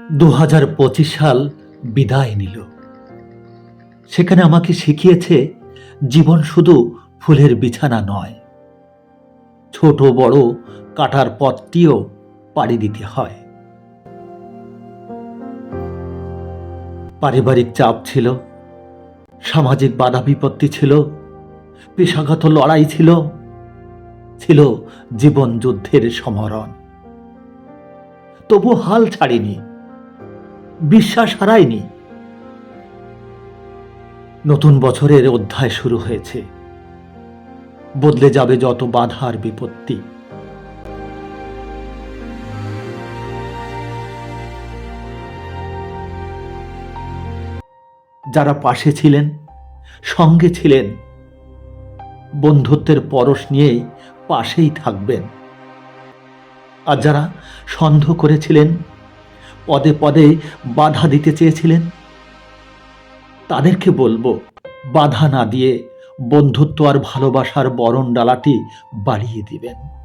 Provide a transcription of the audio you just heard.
2025 সাল বিদায় নিল। সেখানে আমাকে শিখিয়েছে জীবন শুধু ফুলের বিছানা নয়, ছোট বড় কাটার পথটিও পাড়ি দিতে হয়। পারিবারিক চাপ ছিল, সামাজিক বাধা বিপত্তি ছিল, পেশাগত লড়াই ছিল, ছিল জীবন যুদ্ধের সমরণ। তবু হাল ছাড়িনি, বিশ্বাস হারায়নি। নতুন বছরের অধ্যায় শুরু হয়েছে, বদলে যাবে যত বাধার বিপত্তি। যারা পাশে ছিলেন, সঙ্গে ছিলেন, বন্ধুত্বের পরশ নিয়েই পাশেই থাকবেন। আর যারা সন্দেহ করেছিলেন, পদে পদে বাধা দিতে চেয়েছিলেন, তাদেরকে বলবো, বাধা না দিয়ে বন্ধুত্ব আর ভালোবাসার বরণ ডালাটি বাড়িয়ে দিবেন।